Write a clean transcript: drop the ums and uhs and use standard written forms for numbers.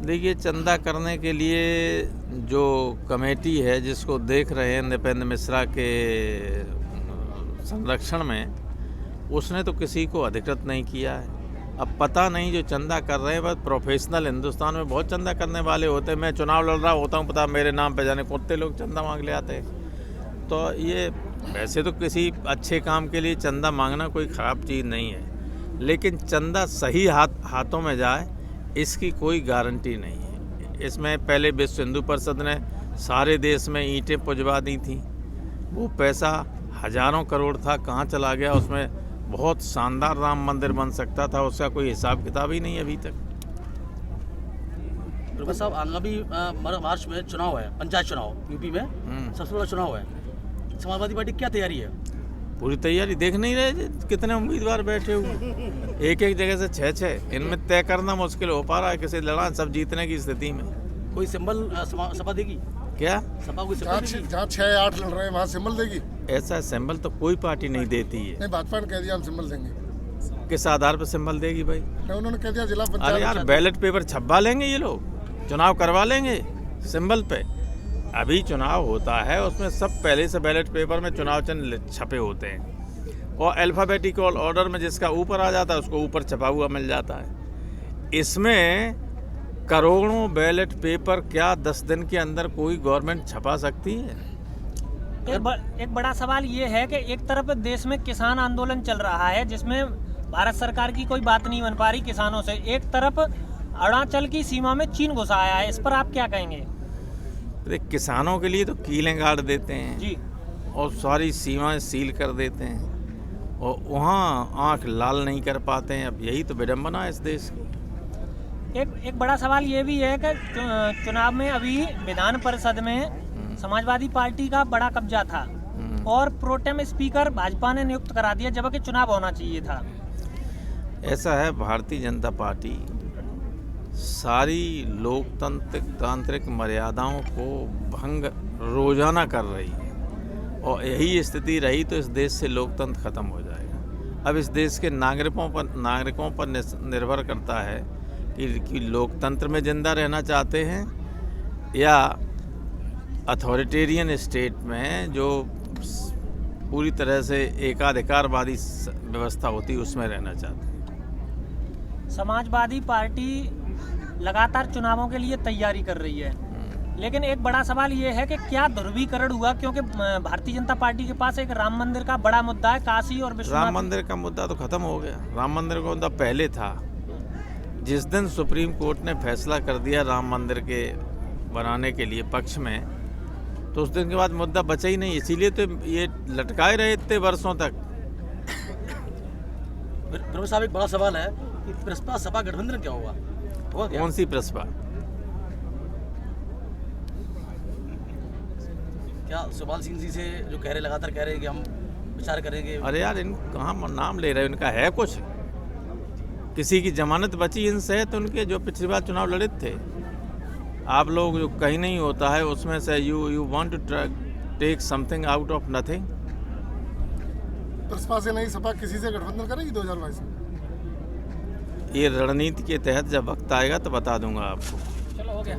देखिए, चंदा करने के लिए जो कमेटी है जिसको देख रहे हैं नृपेंद्र मिश्रा के संरक्षण में, उसने तो किसी को अधिकृत नहीं किया है। अब पता नहीं जो चंदा कर रहे हैं बस प्रोफेशनल, हिंदुस्तान में बहुत चंदा करने वाले होते हैं। मैं चुनाव लड़ रहा होता हूँ, पता मेरे नाम पे जाने कुत्ते लोग चंदा मांग ले आते हैं। तो ये वैसे तो किसी अच्छे काम के लिए चंदा मांगना कोई ख़राब चीज़ नहीं है, लेकिन चंदा सही हाथों में जाए इसकी कोई गारंटी नहीं है। इसमें पहले विश्व हिंदू परिषद ने सारे देश में ईंटें पुजवा दी थी, वो पैसा हजारों करोड़ था, कहाँ चला गया? उसमें बहुत शानदार राम मंदिर बन सकता था, उसका कोई हिसाब किताब ही नहीं अभी तक। प्रोफेसर साहब, आगामी मार्च में चुनाव है, पंचायत चुनाव यूपी में सबसे बड़ा चुनाव है। समाजवादी पार्टी क्या तैयारी है? पूरी तैयारी, देख नहीं रहे कितने उम्मीदवार बैठे हुए, एक एक जगह से छः, इनमें तय करना मुश्किल हो पा रहा है किसी लड़ा सब जीतने की स्थिति में। कोई सिंबल सपा देगी क्या? सपा कोई सिंबल देगी? जहाँ 6-8 लड़ रहे हैं वहाँ सिंबल देगी? ऐसा सिंबल तो कोई पार्टी नहीं देती है। नहीं, भाजपा ने कह दिया हम सिंबल देंगे। किस आधार पर सिंबल देगी भाई? नहीं, उन्होंने कह दिया जिला पंचायत। अरे यार, बैलेट पेपर छपवा लेंगे ये लोग, चुनाव करवा लेंगे सिंबल पे। अभी चुनाव होता है, उसमें सब पहले से बैलेट पेपर में चुनाव चिन्ह छपे होते हैं, और अल्फ़ाबेटिकल ऑर्डर में जिसका ऊपर आ जाता है उसको ऊपर छपा हुआ मिल जाता है। इसमें करोड़ों बैलेट पेपर क्या 10 दिन के अंदर कोई गवर्नमेंट छपा सकती है? एक बड़ा सवाल ये है कि एक तरफ देश में किसान आंदोलन चल रहा है जिसमें भारत सरकार की कोई बात नहीं बन पा रही किसानों से, एक तरफ अरुणाचल की सीमा में चीन घुसा आया है, इस पर आप क्या कहेंगे? किसानों के लिए तो कीलें गाड़ देते हैं जी, और सारी सीमाएं सील कर देते हैं, और वहाँ आंख लाल नहीं कर पाते हैं। अब यही तो विडम्बना है इस देश की। एक बड़ा सवाल ये भी है कि चुनाव में अभी विधान परिषद में समाजवादी पार्टी का बड़ा कब्जा था और प्रोटेम स्पीकर भाजपा ने नियुक्त करा दिया, जबकि चुनाव होना चाहिए था। ऐसा है, भारतीय जनता पार्टी सारी तांत्रिक मर्यादाओं को भंग रोजाना कर रही है, और यही स्थिति रही तो इस देश से लोकतंत्र खत्म हो जाएगा। अब इस देश के नागरिकों पर निर्भर करता है कि लोकतंत्र में जिंदा रहना चाहते हैं या अथॉरिटेरियन स्टेट में जो पूरी तरह से एकाधिकारवादी व्यवस्था होती है उसमें रहना चाहते हैं। समाजवादी पार्टी लगातार चुनावों के लिए तैयारी कर रही है, लेकिन एक बड़ा सवाल ये है कि क्या ध्रुवीकरण हुआ? क्योंकि भारतीय जनता पार्टी के पास एक राम मंदिर का बड़ा मुद्दा है, काशी और विश्वनाथ। राम मंदिर का मुद्दा तो खत्म हो गया। राम मंदिर का मुद्दा पहले था, जिस दिन सुप्रीम कोर्ट ने फैसला कर दिया राम मंदिर के बनाने के लिए पक्ष में, तो उस दिन के बाद मुद्दा बचा ही नहीं। इसीलिए तो ये लटकाए रहे इतने वर्षों तक। प्रोफेसर साहब, एक बड़ा सवाल है कि प्रसपा सपा गठबंधन क्या हुआ? कौन सी प्रसपा? क्या सुभाष सिंह जी से जो कह रहे, लगातार कह रहे हैं कि हम विचार करेंगे? अरे यार, इन कहाँ नाम ले रहे हैं? इनका है कुछ? किसी की जमानत बची इनसे? तो उनके जो पिछली बार चुनाव लड़े थे, आप लोग जो कहीं नहीं होता है उसमें से you want to take something out of nothing. प्रसपा से नहीं, सपा किसी से गठबंधन करेगी 2022 में? ये रणनीति के तहत जब वक्त आएगा तो बता दूंगा आपको। चलो, हो गया।